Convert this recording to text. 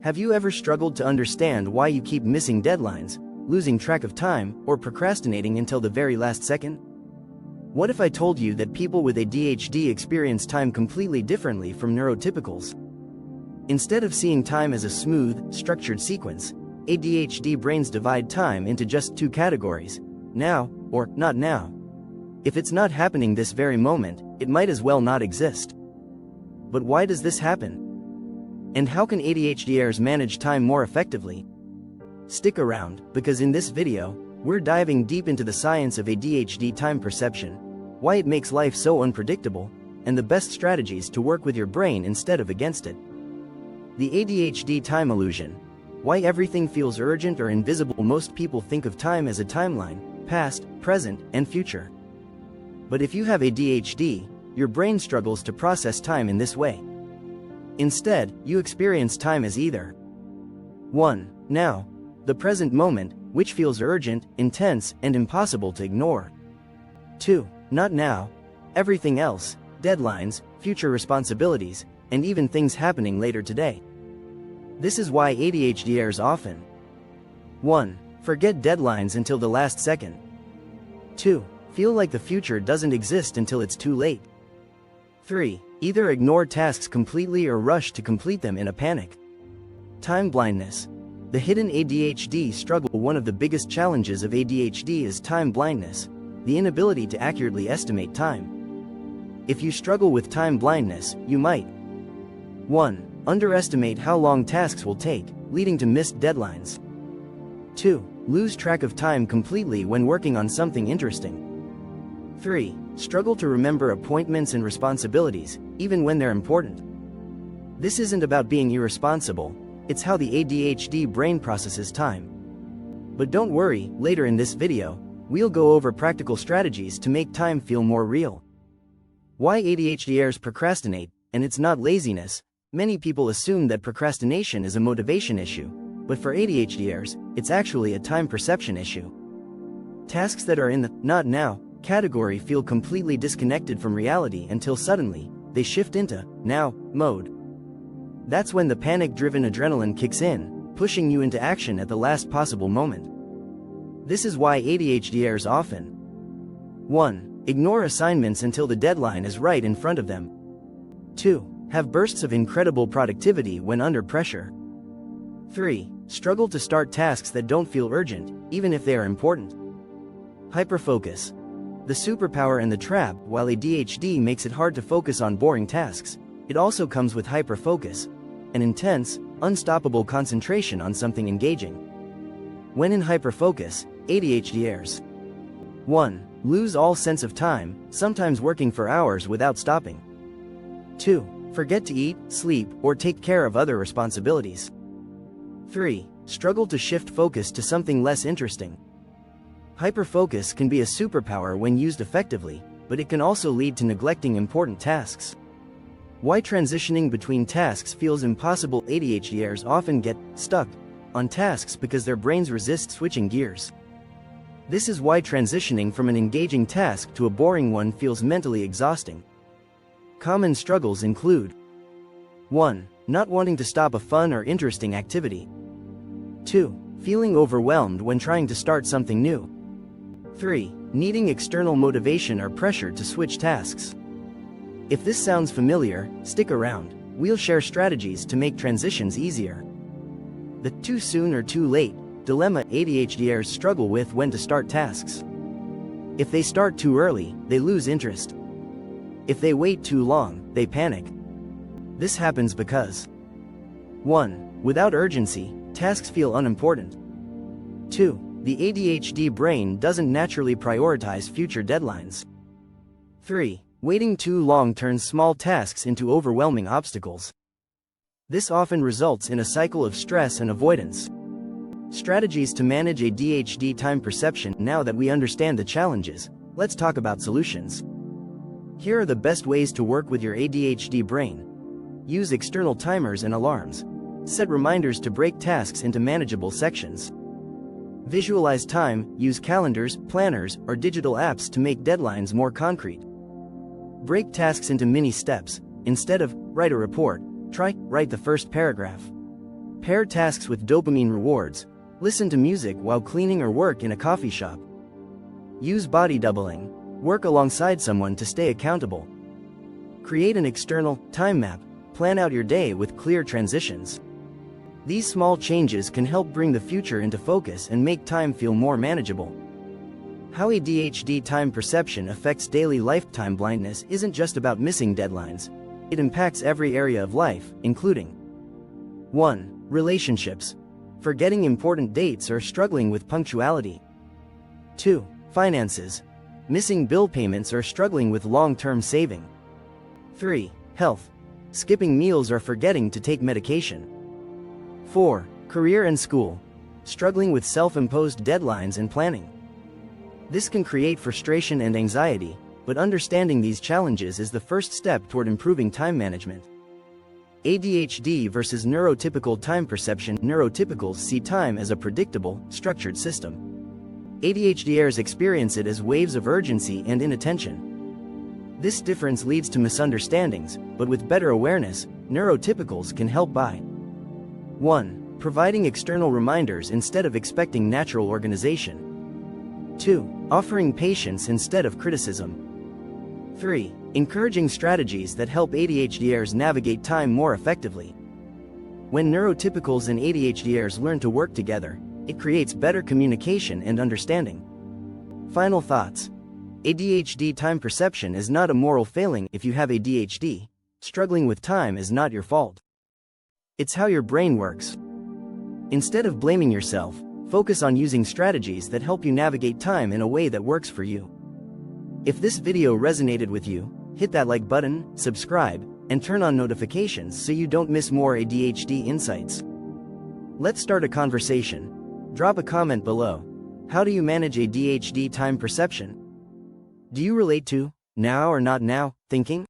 Have you ever struggled to understand why you keep missing deadlines, losing track of time, or procrastinating until the very last second? What if I told you that people with ADHD experience time completely differently from neurotypicals? Instead of seeing time as a smooth, structured sequence, ADHD brains divide time into just two categories: now or not now. If it's not happening this very moment, it might as well not exist. But why does this happen? And how can ADHD'ers manage time more effectively? Stick around, because in this video, we're diving deep into the science of ADHD time perception, why it makes life so unpredictable, and the best strategies to work with your brain instead of against it. The ADHD time illusion. Why everything feels urgent or invisible. Most people think of time as a timeline: past, present, and future. But if you have ADHD, your brain struggles to process time in this way. Instead, you experience time as either 1. Now, the present moment, which feels urgent, intense, and impossible to ignore. 2. Not now, everything else, deadlines, future responsibilities, and even things happening later today. This is why ADHDers often 1. Forget deadlines until the last second. 2. Feel like the future doesn't exist until it's too late. 3. Either ignore tasks completely or rush to complete them in a panic. Time blindness. The hidden ADHD struggle. One of the biggest challenges of ADHD is time blindness, the inability to accurately estimate time. If you struggle with time blindness, you might 1. Underestimate how long tasks will take, leading to missed deadlines. 2. Lose track of time completely when working on something interesting. 3. Struggle to remember appointments and responsibilities, even when they're important. This isn't about being irresponsible, it's how the ADHD brain processes time. But don't worry, later in this video, we'll go over practical strategies to make time feel more real. Why ADHDers procrastinate, and it's not laziness. Many people assume that procrastination is a motivation issue, but for ADHDers, it's actually a time perception issue. Tasks that are in the not now category feel completely disconnected from reality until suddenly, they shift into now mode. That's when the panic-driven adrenaline kicks in, pushing you into action at the last possible moment. This is why ADHDers often 1. Ignore assignments until the deadline is right in front of them. 2. Have bursts of incredible productivity when under pressure. 3. Struggle to start tasks that don't feel urgent, even if they are important. Hyperfocus. The superpower and the trap. While ADHD makes it hard to focus on boring tasks, it also comes with hyperfocus, an intense, unstoppable concentration on something engaging. When in hyperfocus, ADHDers 1. Lose all sense of time, sometimes working for hours without stopping. 2. Forget to eat, sleep, or take care of other responsibilities. 3. Struggle to shift focus to something less interesting. Hyperfocus can be a superpower when used effectively, but it can also lead to neglecting important tasks. Why transitioning between tasks feels impossible. ADHDers often get stuck on tasks because their brains resist switching gears. This is why transitioning from an engaging task to a boring one feels mentally exhausting. Common struggles include 1. Not wanting to stop a fun or interesting activity. 2. Feeling overwhelmed when trying to start something new. 3. Needing external motivation or pressure to switch tasks. If this sounds familiar, stick around. We'll share strategies to make transitions easier. The too soon or too late dilemma. ADHDers struggle with when to start tasks. If they start too early, they lose interest. If they wait too long, they panic. This happens because 1. Without urgency, tasks feel unimportant. 2. The ADHD brain doesn't naturally prioritize future deadlines. 3. Waiting too long turns small tasks into overwhelming obstacles. This often results in a cycle of stress and avoidance. Strategies to manage ADHD time perception. Now that we understand the challenges, let's talk about solutions. Here are the best ways to work with your ADHD brain. Use external timers and alarms. Set reminders to break tasks into manageable sections. Visualize time. Use calendars, planners, or digital apps to make deadlines more concrete. Break tasks into mini steps. Instead of write a report, try write the first paragraph. Pair tasks with dopamine rewards. Listen to music while cleaning or work in a coffee shop. Use body doubling. Work alongside someone to stay accountable. Create an external time map. Plan out your day with clear transitions. These small changes can help bring the future into focus and make time feel more manageable. How ADHD time perception affects daily life. Time blindness isn't just about missing deadlines. It impacts every area of life, including 1. Relationships. Forgetting important dates or struggling with punctuality. 2. Finances. Missing bill payments or struggling with long-term saving. 3. Health. Skipping meals or forgetting to take medication. 4. Career and school. Struggling with self-imposed deadlines and planning. This can create frustration and anxiety, but understanding these challenges is the first step toward improving time management. ADHD versus neurotypical time perception. Neurotypicals see time as a predictable, structured system. ADHD'ers experience it as waves of urgency and inattention. This difference leads to misunderstandings, but with better awareness, neurotypicals can help by 1. Providing external reminders instead of expecting natural organization. 2. Offering patience instead of criticism. 3. Encouraging strategies that help ADHD'ers navigate time more effectively. When neurotypicals and ADHD'ers learn to work together, it creates better communication and understanding. Final thoughts. ADHD time perception is not a moral failing. If you have ADHD, struggling with time is not your fault. It's how your brain works. Instead of blaming yourself, focus on using strategies that help you navigate time in a way that works for you. If this video resonated with you, hit that like button, subscribe, and turn on notifications so you don't miss more ADHD insights. Let's start a conversation. Drop a comment below. How do you manage ADHD time perception? Do you relate to now or not now thinking?